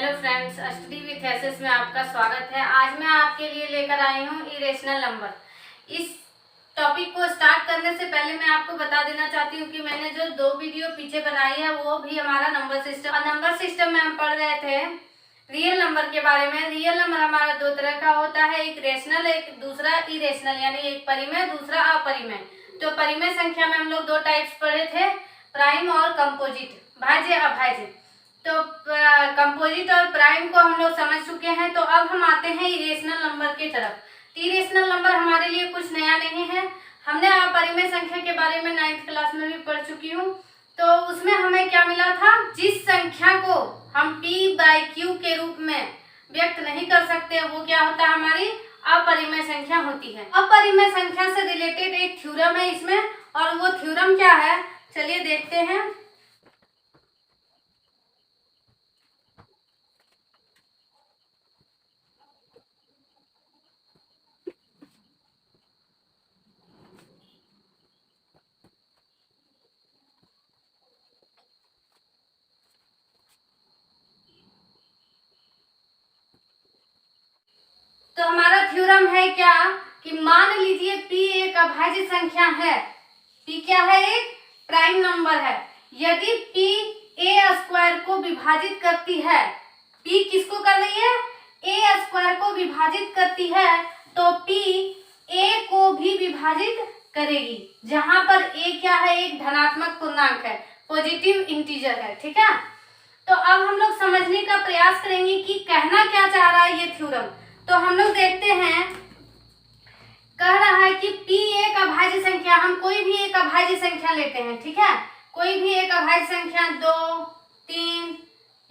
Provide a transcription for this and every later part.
Hello friends, study with SS में आपका स्वागत है। आज मैं आपके लिए लेकर आई हूँ इरेशनल नंबर। इस टॉपिक को स्टार्ट करने से पहले मैं आपको बता देना चाहती हूँ कि मैंने जो 2 वीडियो पीछे बनाई है वो भी हमारा नंबर सिस्टम और नंबर सिस्टम में हम पढ़ रहे थे रियल नंबर के बारे में। रियल नंबर हमारा 2 तरह का होता है, एक रेशनल, एक दूसरा इरेशनल, यानी एक परिमेय दूसरा अपरिमेय। तो परिमेय संख्या में हम लोग 2 टाइप्स पढ़े थे, प्राइम और कंपोजिट, भाज्य अभाज्य। तो कंपोजिट और प्राइम को हम लोग समझ चुके हैं। तो अब हम आते हैं इरेशनल नंबर की तरफ। इरेशनल नंबर हमारे लिए कुछ नया नहीं है, हमने अपरिमेय संख्या के बारे में 9th क्लास में भी पढ़ चुकी हूँ। तो उसमें हमें क्या मिला था, जिस संख्या को हम p/q के रूप में व्यक्त नहीं कर सकते वो क्या होता है, हमारी अपरिमेय संख्या होती है। अपरिमेय संख्या से रिलेटेड एक थ्योरम है इसमें, और वो थ्योरम क्या है चलिए देखते हैं। तो हमारा थ्योरम है क्या कि मान लीजिए p एक अभाज्य संख्या है, p क्या है, एक प्राइम नंबर है। यदि p a² को विभाजित करती है, p किसको कर रही है, a² को विभाजित करती है, तो p a को भी विभाजित करेगी, जहां पर a क्या है, एक धनात्मक पूर्णांक है, पॉजिटिव इंटीजर है। ठीक है, तो अब हम लोग समझने का प्रयास करेंगे कि कहना क्या चाह रहा है ये थ्योरम। तो हम लोग देखते हैं, कह रहा है कि p एक अभाज्य संख्या, हम कोई भी एक अभाज्य संख्या लेते हैं। ठीक है, कोई भी एक अभाज्य संख्या 2, 3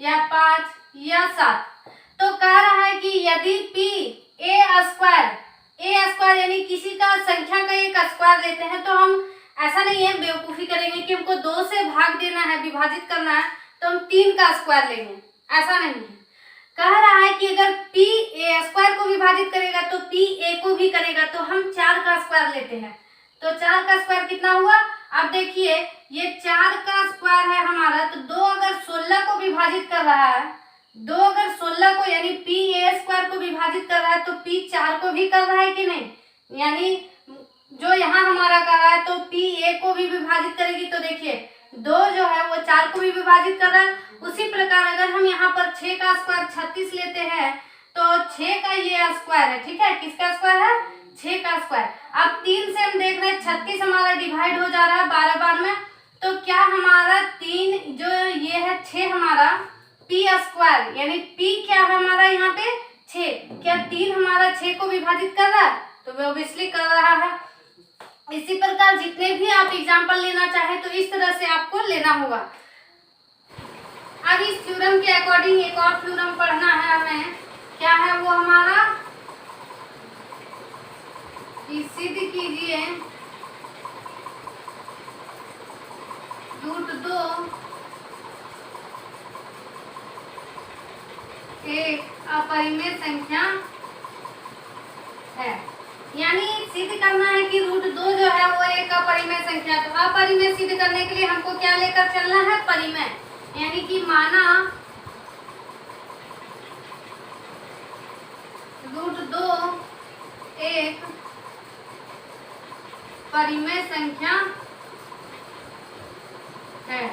या 5 या 7। तो कह रहा है कि यदि p a² यानी किसी का संख्या का एक स्क्वायर लेते हैं, तो हम ऐसा नहीं है बेवकूफी करेंगे कि हमको 2 से भाग देना है, विभाजित करना है, तो हम 3 का स्क्वायर लेंगे, ऐसा नहीं है। कह रहा है कि अगर p a² को विभाजित करेगा तो p a को भी करेगा, तो हम 4 का स्क्वायर लेते हैं। तो 4 का स्क्वायर कितना हुआ, अब देखिए ये 4 का स्क्वायर है हमारा, तो 2 अगर 16 को विभाजित कर रहा है, 2 अगर 16 को यानी p a² को विभाजित कर रहा है, तो p 4 को भी कर रहा है कि नहीं, यानी जो यहाँ हमारा कर रहा है तो p a को भी विभाजित करेगी। तो देखिए 2 जो है वो 4 को भी विभाजित कर रहा है। उसी प्रकार अगर हम यहाँ पर 6 का स्क्वायर 36 लेते हैं, तो 6 का ये स्क्वायर है। ठीक है, किसका स्क्वायर है, 6 का स्क्वायर। अब 3 से हम देख रहे हैं 36 हमारा डिवाइड हो जा रहा है 12 बार में, तो क्या हमारा 3 जो ये है 6 हमारा p² यानी p क्या है हमारा यहाँ पे 6, क्या 3 हमारा 6 को विभाजित कर रहा है, तो वो ऑब्वियसली कर रहा है। इसी प्रकार जितने भी आप एग्जाम्पल लेना चाहे तो इस तरह से आपको लेना होगा। अब इस थ्योरम के अकॉर्डिंग एक और थ्योरम पढ़ना है हमें, क्या है वो हमारा, सिद्ध कीजिए √2 एक अपरिमेय संख्या है। यानी सिद्ध करना है कि √2 जो है वो एक अपरिमेय संख्या। तो अपरिमेय सिद्ध करने के लिए हमको क्या लेकर चलना है, परिमेय, यानी कि माना √2 एक परिमेय संख्या है।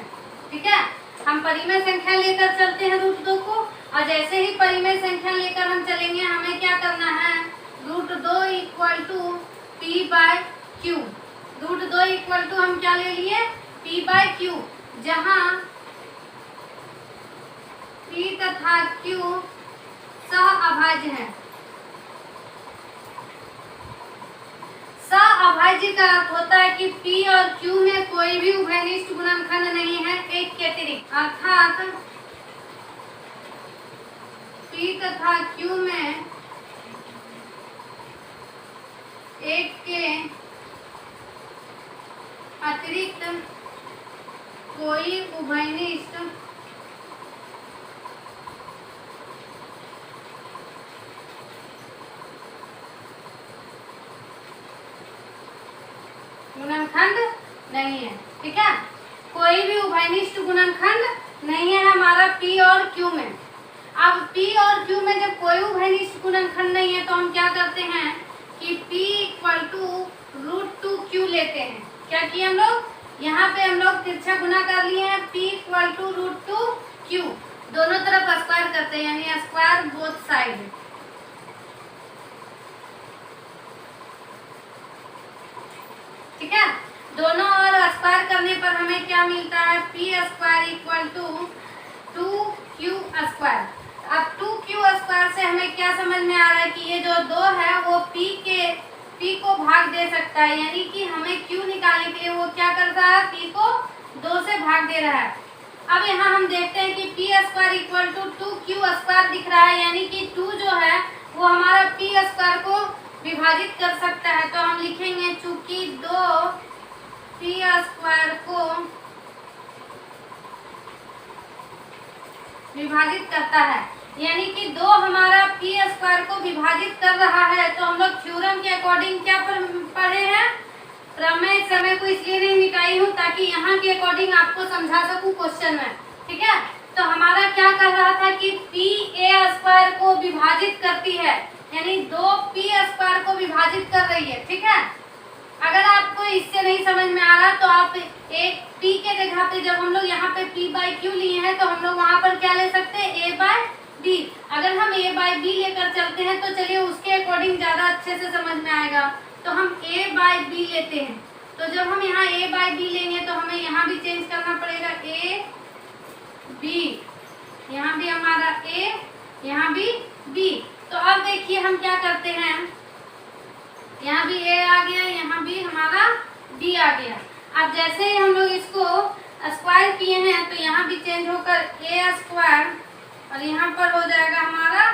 ठीक है, हम परिमेय संख्या लेकर चलते हैं √2 को, और जैसे ही परिमेय संख्या लेकर हम चलेंगे हमें क्या करना है, √2 = p/q। √2 हम क्या ले लिए, p/q, जहां p तथा q सहअभाज्य है। सहअभाज्य का अर्थ होता है कि p और q में कोई भी उभयनिष्ठ गुणनखंड नहीं है एक के अतिरिक्त, अर्थात p तथा q में एक के अतिरिक्त कोई उभयनिष्ठ गुणनखंड नहीं है। ठीक है, कोई भी उभयनिष्ठ गुणनखंड नहीं है हमारा p और q में। अब P और Q में जब कोई उभयनिष्ठ गुणनखंड नहीं है तो हम क्या करते हैं कि P इक्वल टू √2Q लेते हैं। क्या किए हम लोग, यहाँ पे हम लोग तिरछा गुना कर लिए हैं, P इक्वल टू √2Q, दोनों तरफ स्क्वायर करते हैं, यानी स्क्वायर बोथ साइड। ठीक है, दोनों और स्क्वायर करने पर हमें क्या मिलता है, P square equal to 2Q square. अब 2Q स्क्वायर से हमें क्या समझ में आ रहा है कि ये जो 2 है वो P को भाग दे सकता है, यानी कि हमें Q निकालने के लिए वो क्या कर रहा है, P को 2 से भाग दे रहा है। अब यहाँ हम देखते हैं कि P square equal to 2Q square दिख रहा है, यानी कि 2 जो है वो हमारा P स्क्वायर को विभाजित कर सकता है। तो हम लिखेंगे चूंकि 2 P स्क्वायर को विभाजित करता है, यानी कि 2 हमारा P स्क्वायर को विभाजित कर रहा है। तो हम लोग थ्योरम के अकॉर्डिंग क्या पढ़े हैं, प्रमेय समय को इसलिए नहीं मिटाई हूँ ताकि यहाँ के अकॉर्डिंग आपको समझा सकूं क्वेश्चन में। ठीक है, तो हमारा क्या कर रहा था कि P A स्क्वायर को विभाजित करती है, यानी 2 P स्क्वायर को विभाजित कर रही है। ठीक है, अगर आपको इससे नहीं समझ में आ रहा तो आप एक P के जगह पे जब हम लोग यहाँ पे P बाई Q लिए हैं तो हम लोग वहाँ पर क्या ले सकते हैं, A बाई B। अगर हम A बाई B लेकर चलते हैं तो चलिए उसके अकॉर्डिंग ज़्यादा अच्छे से समझ में आएगा। तो हम A बाई B लेते हैं, तो जब हम यहाँ A बाई B लेंगे तो हमें यहाँ भी चेंज करना पड़ेगा, A B, यहाँ भी हमारा A, यहाँ भी B। तो अब देखिए हम क्या करते हैं, यहाँ भी A आ गया, यहाँ भी हमारा B आ गया। अब जैसे ही हम लोग इसको स्क्वायर किए हैं तो यहाँ भी चेंज होकर A स्क्वायर और यहाँ पर हो जाएगा हमारा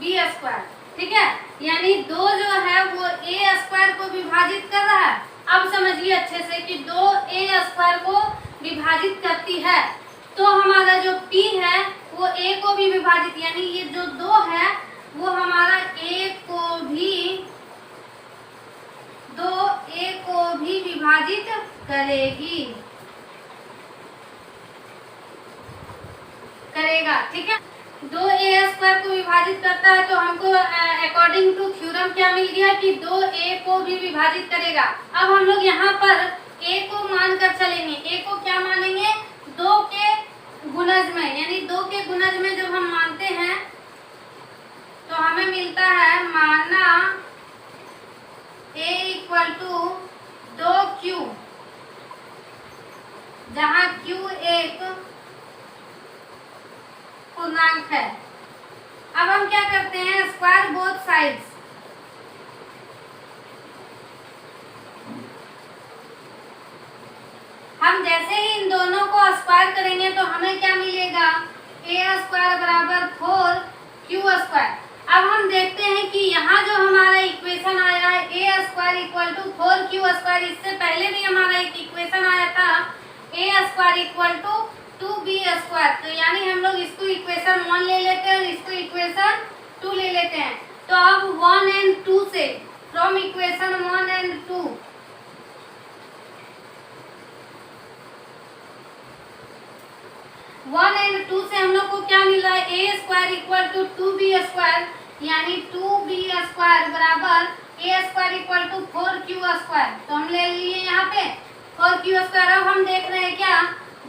B स्क्वायर। ठीक है, यानी 2 जो है वो A स्क्वायर को विभाजित कर रहा है। अब समझिए अच्छे से कि 2 A स्क्वायर को विभाजित करती है, तो हमारा जो P है वो A को भी विभाजित, यानी ये जो 2 है वो हमारा A को भी विभाजित करेगा। ठीक है, 2 A स्क्वायर को विभाजित करता है तो हमको अकॉर्डिंग टू थ्योरम क्या मिल गया कि 2 A को भी विभाजित करेगा। अब हम लोग यहाँ पर A को मानकर चलेंगे, A को क्या मानेंगे, 2 के गुणज में, यानी 2 के गुणज में जब हम मानते हैं तो हमें मिलता है माना A इक्वल टू 2Q, जहाँ Q एक पूर्णांक है। अब हम क्या करते हैं, स्क्वायर बोथ साइड्स। हम जैसे ही इन दोनों को स्क्वायर करेंगे तो हमें क्या मिलेगा, A स्क्वायर बराबर 4Q स्क्वायर। अब हम देखते हैं कि यहाँ जो हमारा इक्वेशन आया है A square equal to 4Q square, इससे पहले भी हमारा एक इक्वेशन आया था A square equal to 2B square. तो यानी हम लोग इसको इक्वेशन 1 ले लेते हैं और इसको इक्वेशन 2 ले लेते हैं। तो अब 1 एंड 2 से, फ्रॉम इक्वेशन 1 एंड 2, से हम लोग को क्या मिल रहा है, A square equal to 2B square, यानी 2B स्क्वायर बराबर A square equal to 4Q square. तो हम ले लिए यहाँ पे 4Q स्क्वायर। अब हम देख रहे हैं क्या,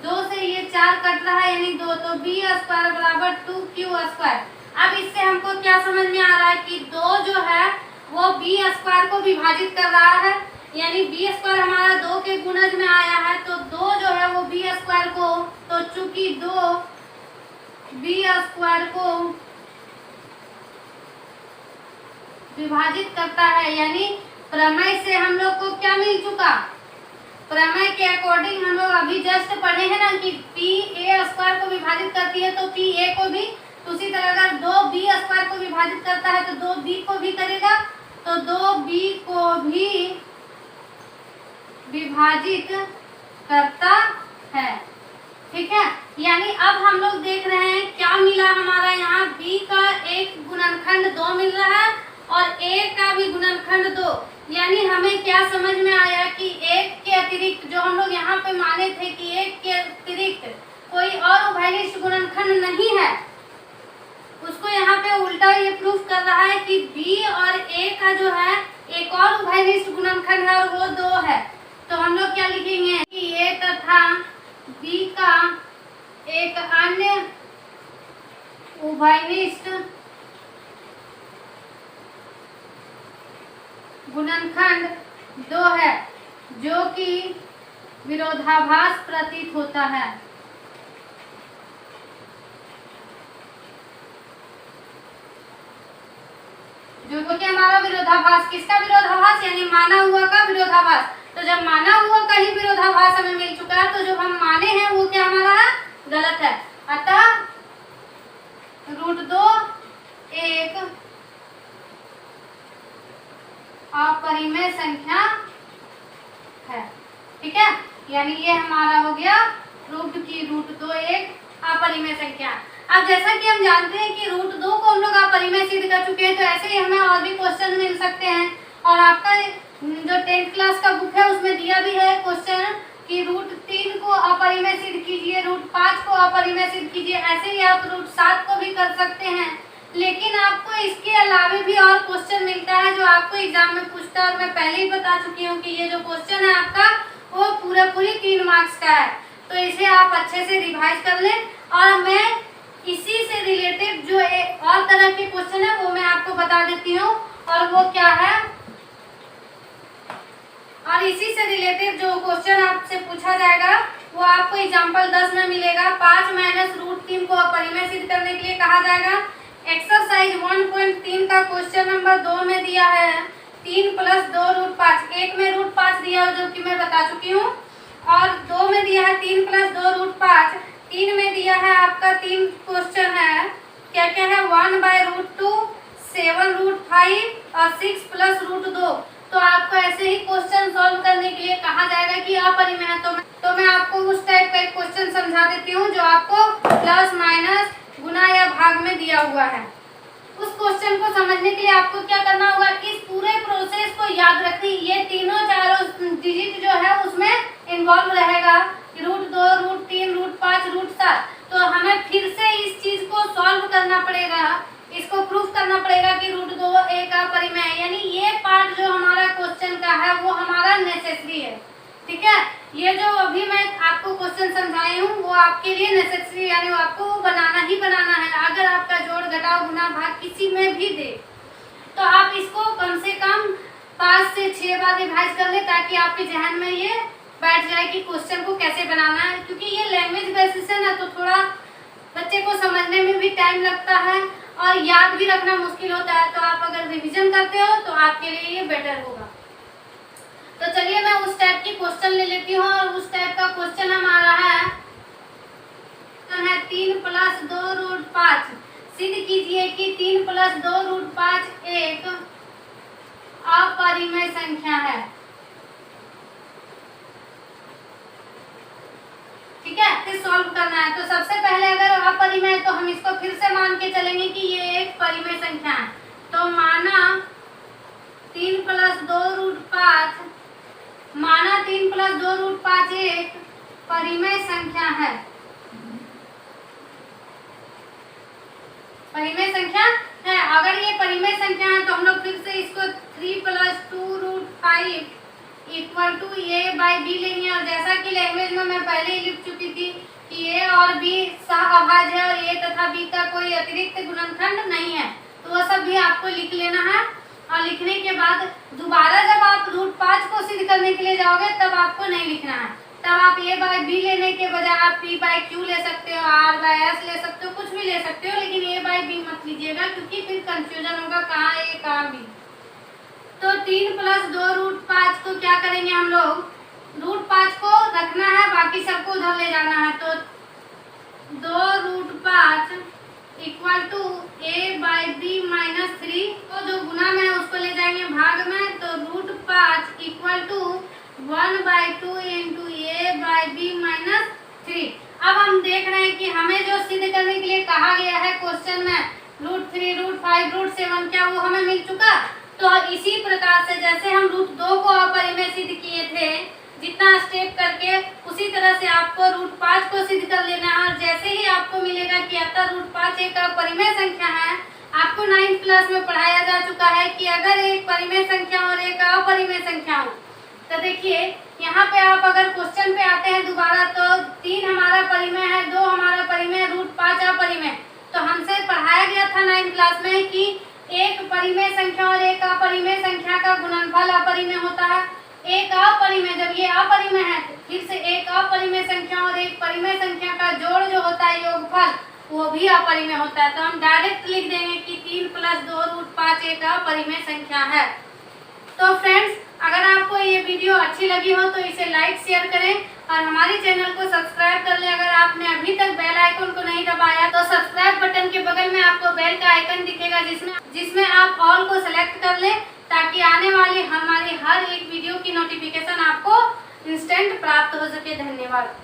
2 से ये 4 कट रहा है, यानी 2, तो B स्क्वायर बराबर 2Q स्क्वायर। अब इससे हमको क्या समझ में आ रहा है कि 2 जो है वो B स्क्वायर को विभाजित कर रहा है, यानी B स्क्वायर हमारा 2 के गुणज में आया है, तो 2 जो है वो B स्क्वायर को, तो चूंकि 2 B स्क्वायर को विभाजित करता है, यानी प्रमेय से हम लोग को क्या मिल चुका, प्रमेय के अकॉर्डिंग हम लोग अभी जस्ट पढ़े हैं ना कि P A स्क्वायर को विभाजित करती है तो P A को भी, उसी तरह अगर 2 B स्क्वायर को विभाजित करता है तो 2 B को भी करेगा, तो 2 B को भी विभाजित करता है। ठीक है, यानी अब हम लोग देख रहे हैं क्या मिला हमारा यहाँ, B का एक गुणनखंड 2 मिल रहा है और A का भी गुणनखंड 2, यानी हमें क्या समझ में आया कि एक के अतिरिक्त, जो हम लोग यहाँ पे माने थे कि एक के अतिरिक्त कोई और उभयनिष्ठ गुणनखंड नहीं है, उसको ये प्रूफ कर रहा है कि b और a का जो है एक और उभयनिष्ठ गुणनखंड है और वो 2 है। तो हम लोग क्या लिखेंगे कि a तथा b का एक अन्य उभयनिष्ठ गुणनखंड 2 है जो कि विरोधाभास प्रतीत होता है। जो कि हमारा विरोधाभास, किसका विरोधाभास, यानी माना हुआ का विरोधाभास। तो जब माना हुआ का ही विरोधाभास हमें मिल चुका है तो जो हम माने हैं वो क्या हमारा गलत है। अतः √2 एक अपरिमेय संख्या है। ठीक है, यानी ये हमारा हो गया प्रूव्ड की √2 एक अपरिमेय संख्या। अब जैसा कि हम जानते हैं कि √2 को हम लोग अपरिमेय सिद्ध कर चुके हैं, तो ऐसे ही हमें और भी क्वेश्चन मिल सकते हैं। और आपका जो 10th क्लास का बुक है उसमें दिया भी है क्वेश्चन कि √3 को अपरिमेय सिद्ध कीजिए, √5 को अपरिमेय सिद्ध कीजिए। ऐसे ही आप √7 को भी कर सकते हैं। लेकिन आपको इसके अलावे भी और क्वेश्चन मिलता है जो आपको एग्जाम में पूछता है, और मैं पहले ही बता चुकी हूँ कि ये जो क्वेश्चन है आपका वो पूरी 3 मार्क्स का है। तो इसे आप अच्छे से रिवाइज कर लें। और मैं इसी से रिलेटेड जो एक और तरह के क्वेश्चन है वो मैं आपको बता देती हूँ, और वो क्या है। और इसी से रिलेटेड जो क्वेश्चन आपसे पूछा जाएगा वो आपको एग्जाम्पल 10 में मिलेगा। 5 - √3 को अपरिमेय सिद्ध करने के लिए कहा जाएगा। एक्सरसाइज 1.3 का क्वेश्चन नंबर 2 में दिया है 3 + 2 √5। एक में √5 दिया है जो कि मैं बता चुकी हूँ, और 2 में दिया है 3 + 2 √5। 3 में दिया है आपका 3 क्वेश्चन है, क्या क्या है, 1/√2, 7 √5 और 6 + √2। तो आपको ऐसे ही क्वेश्चन सॉल्व करने के लिए कहा जाएगा कि अपरिमेय है। तो मैं आपको उस टाइप का एक क्वेश्चन समझा देती हूँ जो आपको प्लस माइनस गुना या भाग में दिया हुआ है। उस क्वेश्चन को समझने के लिए आपको क्या करना होगा, इस पूरे प्रोसेस को याद रखनी। ये तीनों चारों डिजिट जो है उसमें इन्वॉल्व रहेगा, √2, √3, √5, √7। तो हमें फिर से इस चीज को सॉल्व करना पड़ेगा, इसको प्रूफ करना पड़ेगा कि √2 एक अपरिमेय है। यानी ये पार्ट जो हमारा क्वेश्चन का है वो हमारा नेसेसरी है। ठीक है, ये जो अभी मैं आपको क्वेश्चन समझाई हूँ वो आपके लिए नेसेसरी, यानी आपको वो बनाना ही बनाना है। अगर आपका जोड़ घटाव गुना भाग किसी में भी दे तो आप इसको कम से कम 5 से 6 बार रिवाइज कर ले, ताकि आपके जहन में ये बैठ जाए कि क्वेश्चन को कैसे बनाना है। क्योंकि ये लैंग्वेज बेसिस है ना, तो थोड़ा बच्चे को समझने में भी टाइम लगता है और याद भी रखना मुश्किल होता है। तो आप अगर रिवीजन करते हो तो आपके लिए ये बेटर होगा। तो चलिए मैं उस टाइप की क्वेश्चन ले लेती हूँ, और उस टाइप का क्वेश्चन हमारा है 3 + 2 √5। सिद्ध कीजिए कि 3 + 2 √5 एक अपरिमेय संख्या है। ठीक है, इसे सॉल्व करना है। तो सबसे पहले अगर अपरिमेय तो हम इसको फिर से मान के चलेंगे कि ये एक परिमेय संख्या है। तो माना 3 + 2 √5, माना 3 + 2 √5 एक परिमेय संख्या है। परिमेय संख्या है। अगर ये परिमेय संख्या है तो हम लोग फिर से इसको 3 + 2 √5 = a/b लेंगे। और जैसा कि लैंग्वेज में मैं पहले ही लिख चुकी थी कि a और b सहअभाज्य है, और a तथा b का कोई अतिरिक्त गुणनखंड नहीं है। तो वो सब भी आपको लिख लेना है। और लिखने के बाद दोबारा जब आप √5 को सिद्ध करने के लिए जाओगे तब आपको नहीं लिखना है। तब आप a/b लेने के बजाय आप p/q ले सकते हो, r/s ले सकते हो, कुछ भी ले सकते हो, लेकिन a/b मत लीजिएगा क्योंकि फिर कंफ्यूजन होगा कहाँ a कहाँ b। तो 3 + 2 √5 को क्या करेंगे हम लोग, √5 को रखना है, बाकी सबको उधर ले जाना है। तो 2 √5 = a/b - 3 को जो गुना में है उसको ले जाएंगे भाग में। तो √5 = 1/2 × a/b - 3। अब हम देख रहे हैं कि हमें जो सिद्ध करने के लिए कहा गया है क्वेश्चन में √3, √5, √7 क्या वो हमें मिल चुका। तो इसी प्रकार से जैसे हम √2 को अपरिमेय सिद्ध किए थे, जितना स्टेप करके उसी तरह से आपको √5 को सिद्ध कर लेना है। और जैसे ही आपको मिलेगा कि अतः √5 एक अपरिमेय संख्या है, आपको आपको 9th क्लास में पढ़ाया जा चुका है कि अगर एक परिमेय संख्या और एक अपरिमेय संख्या हो, तो देखिए यहाँ पे आप अगर क्वेश्चन पे आते हैं दोबारा, तो 3 हमारा परिमेय है, 2 हमारा परिमेय, √5 अपरिमेय। तो हमसे पढ़ाया गया था 9th क्लास में कि एक परिमेय संख्या और एक अपरिमेय संख्या का गुणनफल अपरिमेय होता है। एक अपरिमेय, जब ये अपरिमेय है तो फिर से एक अपरिमेय संख्या और एक परिमेय संख्या का जोड़ जो होता है योगफल, वो भी अपरिमेय होता है। तो हम डायरेक्ट लिख देंगे कि 3 + 2 √5 एक अपरिमेय संख्या है। तो फ्रेंड्स, अगर आपको ये वीडियो अच्छी लगी हो तो इसे लाइक शेयर करें और हमारे चैनल को सब्सक्राइब कर लें। अगर आपने अभी तक बेल आइकन को नहीं दबाया तो सब्सक्राइब बटन के बगल में आपको बेल का आइकन दिखेगा, जिसमें आप ऑल को सेलेक्ट कर लें, ताकि आने वाली हमारी हर एक वीडियो की नोटिफिकेशन आपको इंस्टेंट प्राप्त हो सके। धन्यवाद।